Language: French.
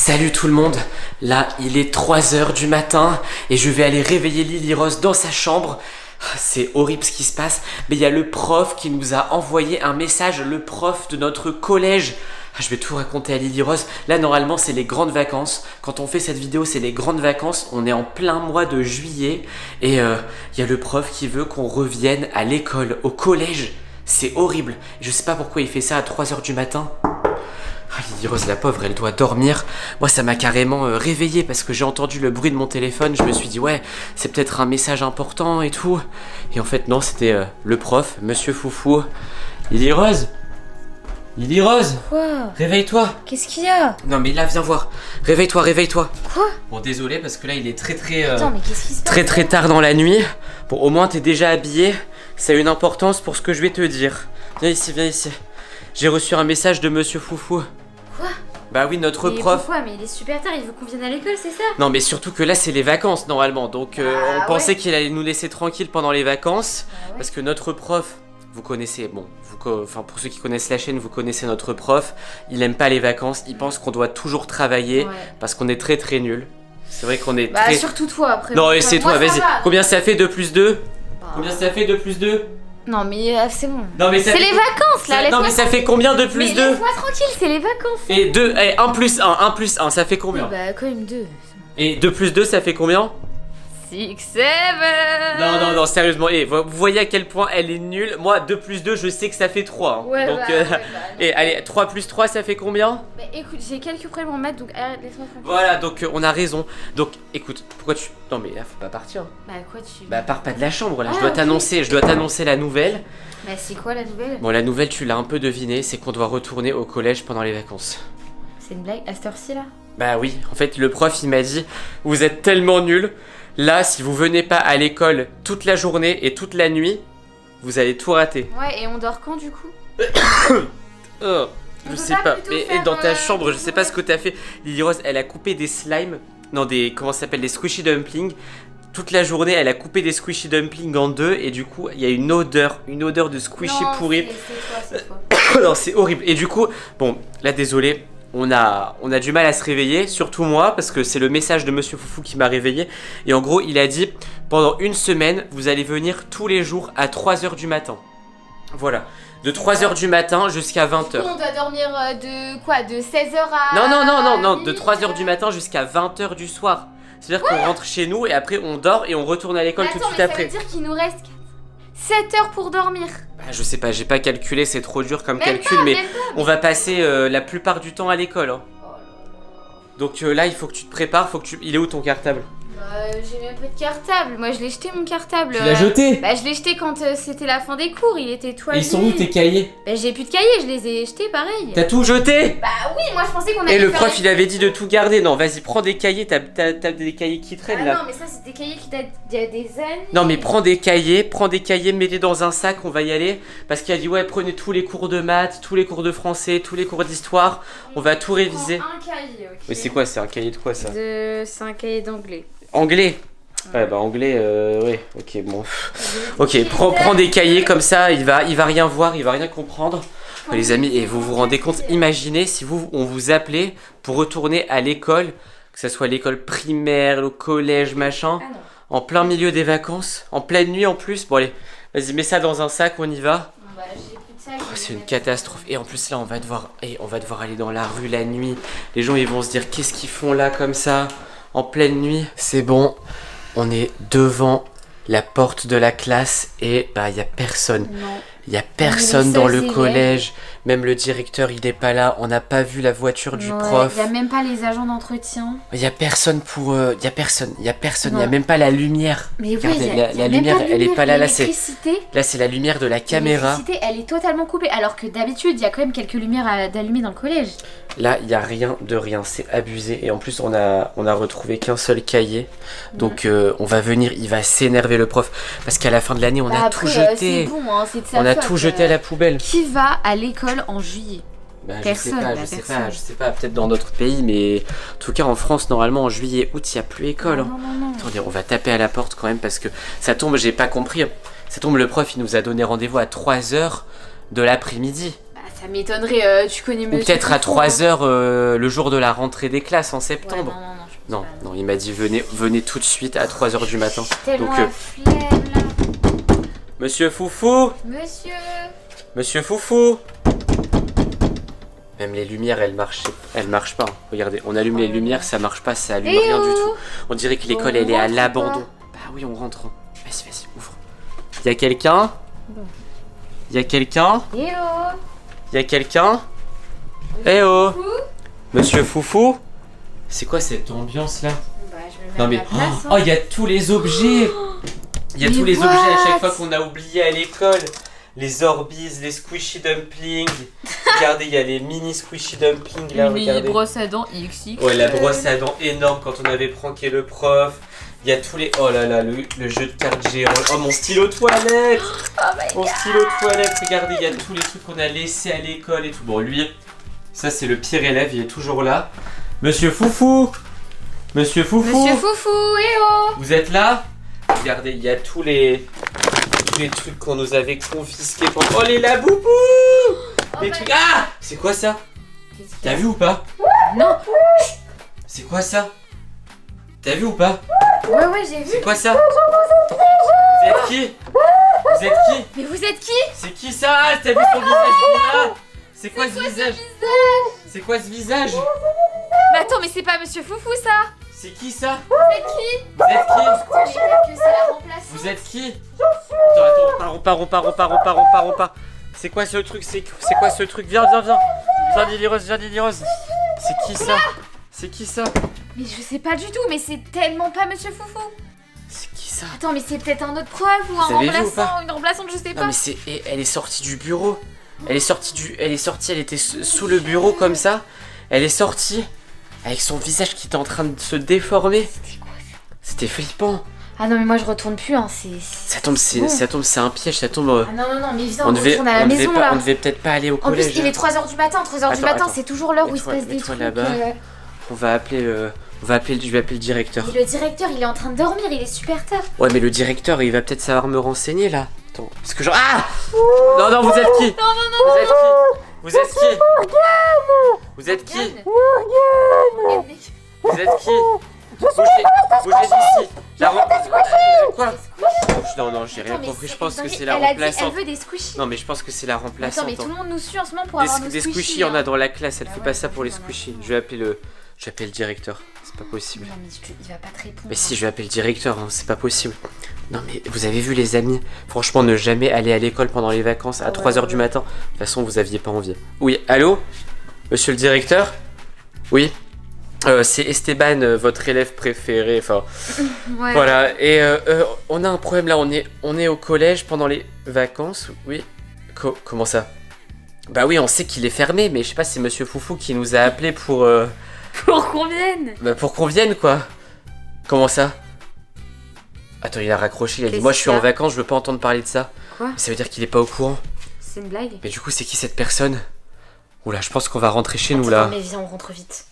Salut tout le monde, là il est 3h du matin et je vais aller réveiller Lily Rose dans sa chambre. C'est horrible ce qui se passe, mais il y a le prof qui nous a envoyé un message, le prof de notre collège. Je vais tout raconter à Lily Rose. Là normalement c'est les grandes vacances. Quand on fait cette vidéo c'est les grandes vacances. On est en plein mois de juillet et il y a le prof qui veut qu'on revienne à l'école, au collège. C'est horrible. Je sais pas pourquoi il fait ça à 3h du matin. Lily Rose la pauvre elle doit dormir. Moi ça m'a carrément réveillé parce que j'ai entendu le bruit de mon téléphone. Je me suis dit ouais c'est peut-être un message important et tout. Et en fait non, c'était le prof, monsieur Foufou. Lily Rose, Lily Rose, quoi? Réveille-toi. Qu'est-ce qu'il y a? Non mais là viens voir. Réveille-toi, réveille-toi. Quoi? Bon désolé parce que là il est Attends, mais qu'est-ce qui se passe? très tard dans la nuit. Bon au moins t'es déjà habillé. Ça a une importance pour ce que je vais te dire. Viens ici, viens ici. J'ai reçu un message de monsieur Foufou. Quoi? Bah oui, notre mais prof. Pourquoi? Mais il est super tard, il veut qu'on vienne à l'école, c'est ça? Non mais surtout que là c'est les vacances normalement. Donc on pensait ouais. qu'il allait nous laisser tranquilles pendant les vacances. Ouais. Parce que notre prof, vous connaissez, bon, enfin pour ceux qui connaissent la chaîne, vous connaissez notre prof. Il aime pas les vacances, il pense qu'on doit toujours travailler. Ouais. Parce qu'on est très nuls. C'est vrai qu'on est Bah très... surtout toi après. Non Moi, et c'est toi, ça vas-y. va. Combien ça fait 2 plus 2? Bah, Combien ça fait 2 plus 2? Non mais c'est bon. Non mais ça C'est fait... les vacances là, Non laisse-moi mais ça fait combien 2 plus mais 2? laisse-moi tranquille, c'est les vacances. Et 2, et 1 plus 1, 1 plus 1, ça fait combien? Bah quand même 2. Et 2 plus 2 ça fait combien? 6, 7. Non, sérieusement, et vous voyez à quel point elle est nulle. Moi, 2 plus 2, je sais que ça fait 3. Hein. Ouais, donc, bah, ouais, bah, et allez, 3 plus 3, ça fait combien? Bah écoute, j'ai quelques problèmes en maths donc arrête, laisse-moi tranquille. Voilà, donc on a raison. Donc, écoute, pourquoi tu... Non mais là, faut pas partir. Bah quoi tu... Bah, pars pas de la chambre, là, Ah, je dois ok. t'annoncer la nouvelle. Bah c'est quoi la nouvelle? Bon, la nouvelle, tu l'as un peu deviné, c'est qu'on doit retourner au collège pendant les vacances. C'est une blague à cette heure-ci là? Bah oui, en fait, le prof, il m'a dit, vous êtes tellement nuls. Là, si vous venez pas à l'école toute la journée et toute la nuit, vous allez tout rater. Ouais, et on dort quand du coup? Oh, On je peut sais pas pas. plutôt Mais faire, dans ta chambre, je sais pas ce que t'as fait. Lily Rose, elle a coupé des slimes. Non, des. Comment ça s'appelle? Des squishy dumplings. Toute la journée, elle a coupé des squishy dumplings en deux. Et du coup, il y a une odeur de squishy Non, pourri. c'est toi. Non, c'est horrible. Et du coup, bon, là, désolé. On a du mal à se réveiller, surtout moi, parce que c'est le message de monsieur Foufou qui m'a réveillé. Et en gros, il a dit, pendant une semaine, vous allez venir tous les jours à 3h du matin. Voilà. De 3h du matin jusqu'à 20h. On doit dormir de quoi? De 16h à... Non, de 3h du matin jusqu'à 20h du soir. C'est-à-dire qu'on rentre chez nous et après on dort et on retourne à l'école tout de suite après. Ça veut dire qu'il nous reste 7 heures pour dormir. Bah, je sais pas, j'ai pas calculé, c'est trop dur comme Même calcul, pas, mais même pas. on va passer la plupart du temps à l'école. Hein. Donc là, il faut que tu te prépares, Il est où ton cartable? Bah, j'ai même pas de cartable. Moi, je l'ai jeté mon cartable. Tu l'as jeté? Bah, je l'ai jeté quand c'était la fin des cours. Il était toilé. Et ils sont où tes cahiers? Bah, j'ai plus de cahiers. Je les ai jetés pareil. T'as tout jeté? Bah oui, moi je pensais qu'on allait Et le faire prof, les- il avait dit de tout garder. Non, vas-y, prends des cahiers, t'as des cahiers qui traînent Ah là. non, mais ça, c'est des cahiers qui datent d'il y a des années. Non mais prends des cahiers, mets-les dans un sac, on va y aller. Parce qu'il a dit ouais, prenez tous les cours de maths, tous les cours de français, tous les cours d'histoire, on va tout réviser. Un cahier, ok. Mais c'est quoi, c'est un cahier de quoi ça? C'est un cahier d'anglais. Anglais? Ouais bah anglais, ouais, ok bon. Ok, prends des cahiers comme ça, il va rien voir, il va rien comprendre. Les amis, et vous vous rendez compte, imaginez si on vous appelait pour retourner à l'école, que ce soit l'école primaire, le collège, machin. Ah non. En plein milieu des vacances, en pleine nuit en plus. Bon allez, vas-y, mets ça dans un sac, on y va. Bon, bah, j'ai plus de sac, Oh, je vais c'est une mettre- catastrophe. Et en plus là, on va devoir aller dans la rue la nuit. Les gens, ils vont se dire, qu'est-ce qu'ils font là comme ça, en pleine nuit? C'est bon, on est devant la porte de la classe et bah il y a personne. Non. Il y a personne dans le seuls élèves. collège. Même le directeur, il est pas là. On n'a pas vu la voiture du prof. Il y a même pas les agents d'entretien. Il y a personne pour. Il y a personne. Il y a Non. même pas la lumière. Mais oui, Regardez, il y a la même lumière, pas de elle est pas là. Là, l'électricité, c'est la lumière de la caméra. l'électricité, elle est totalement coupée. Alors que d'habitude, il y a quand même quelques lumières d'allumer dans le collège. Là, il y a rien de rien. C'est abusé. Et en plus, on a retrouvé qu'un seul cahier. Donc, on va venir. Il va s'énerver le prof parce qu'à la fin de l'année, on a tout jeté. C'est bon, hein, c'est de sa On a faute, tout jeté à la poubelle. Qui va à l'école en juillet? Bah, Personne, je sais pas, peut-être dans d'autres pays, mais en tout cas en France, normalement en juillet, août, il n'y a plus école. Non, hein. non, non. Attendez, on va taper à la porte quand même parce que ça tombe, j'ai pas compris. Ça tombe, le prof, il nous a donné rendez-vous à 3h de l'après-midi. Bah, ça ça m'étonnerait, tu connais Ou monsieur. peut-être à Foufou, hein. 3h le jour de la rentrée des classes en Ouais, septembre. non, non, non, je pense Non, pas. non, il m'a dit venez tout de suite à 3h du matin. Tellement Donc, la flemme là. Monsieur Foufou, Monsieur. Foufou. Même les lumières, elles marchent pas. Regardez, on allume les lumières, ça marche pas, ça allume Eh rien du oh. tout. On dirait que l'école, On elle est à rentre ou l'abandon. pas Bah oui, on rentre. Vas-y, ouvre. Y a quelqu'un? Y a quelqu'un? Eh oh. Y a quelqu'un? Eh oh! Monsieur Foufou? C'est quoi cette ambiance là? Bah, je me mets Non à mais la place, oh, hein. il y a tous les objets. Il y a Mais tous les what? objets à chaque fois qu'on a oublié à l'école. Les Orbeez, les Squishy Dumplings. Regardez, il y a les mini Squishy Dumplings là, regardez. brosse à dents XX. Ouais, la brosse à dents énorme quand on avait pranké le prof. Il y a tous les... Oh là là, le jeu de cartes géant. Oh, mon stylo toilette. Mon stylo toilette, regardez, il y a tous les trucs qu'on a laissés à l'école et tout. Bon, lui, ça c'est le pire élève, il est toujours là. Monsieur Foufou. Monsieur Foufou. Monsieur Foufou, eh oh. Vous êtes là? Regardez, il y a tous les trucs qu'on nous avait confisqués pendant... Oh, les laboubous. Les trucs... Ah! C'est quoi ça? T'as vu ou pas? Non. C'est quoi ça? T'as vu ou pas? Ouais, j'ai vu. C'est quoi ça? Vous êtes qui? Vous êtes qui? Mais vous êtes qui? C'est qui ça? Ah, t'as vu son visage là? C'est quoi ce visage? C'est quoi ce visage? Mais attends, mais c'est pas Monsieur Foufou ça. C'est qui ça? Vous êtes qui? Vous êtes qui? Mais peut-être que c'est la remplaçante. Vous êtes qui? Attends, on part. C'est quoi ce truc? C'est quoi ce truc? Viens. Viens, Lily Rose. C'est qui ça? C'est qui ça? Mais je sais pas du tout, mais c'est tellement pas Monsieur Foufou. C'est qui ça? Attends, mais c'est peut-être un autre prof ou un Vous avez vu ou remplaçant, pas une remplaçante, je sais Non pas. mais elle est sortie du bureau. Elle était sous le bureau comme ça. Elle est sortie avec son visage qui était en train de se déformer. C'était quoi ça? C'était flippant. Ah non, mais moi je retourne plus, hein, c'est... Ça tombe, c'est un piège, ça tombe. Ah non, mais viens, On on devait, retourne à la on devait maison pas, là. on devait peut-être pas aller au En collège. plus, il est 3h du matin, 3h du matin, Attends. c'est toujours l'heure où il se Mets-toi- passe des mets-toi trucs. là-bas. Je vais appeler le directeur. Et le directeur, il est en train de dormir, il est super tard. Ouais, mais le directeur, il va peut-être savoir me renseigner là. Attends, parce que genre... Ah! Non, vous êtes qui? Non. Vous êtes qui? Vous êtes qui? Morgane. Vous êtes qui? Bougez d'ici. Quoi? Non, j'ai rien Attends, mais compris. Je c'est pense que dingue, c'est la elle a dit, remplaçante. elle veut des squishies. Non, mais je pense que c'est la Attends, remplaçante. mais tout le monde nous suit en ce moment pour Des, avoir nos des squishies. squishies, il y en a hein. dans la classe. Elle Ah fait ouais, pas ça pour les j'en ai squishies. Je vais appeler le directeur. C'est pas possible. Non, mais il va pas te répondre. Mais si, je vais appeler le directeur, hein, c'est pas possible. Non mais vous avez vu les amis, franchement ne jamais aller à l'école pendant les vacances à 3h du matin. De toute façon vous aviez pas envie. Oui, allô? Monsieur le directeur? Oui. C'est Esteban, votre élève préféré, enfin... Ouais. Voilà, et on a un problème là, on est au collège pendant les vacances, oui. Comment ça? Bah oui, on sait qu'il est fermé, mais je sais pas, c'est Monsieur Foufou qui nous a appelé pour... Pour qu'on vienne. Bah pour qu'on vienne quoi. Comment ça? Attends, il a raccroché, il a dit Qu'est-ce moi je suis qu'il y en a vacances, je veux pas entendre parler de ça. Quoi? Mais ça veut dire qu'il est pas au courant. C'est une blague? Mais du coup c'est qui cette personne? Oula, je pense qu'on va rentrer chez nous Attends, là. mais viens, on rentre vite.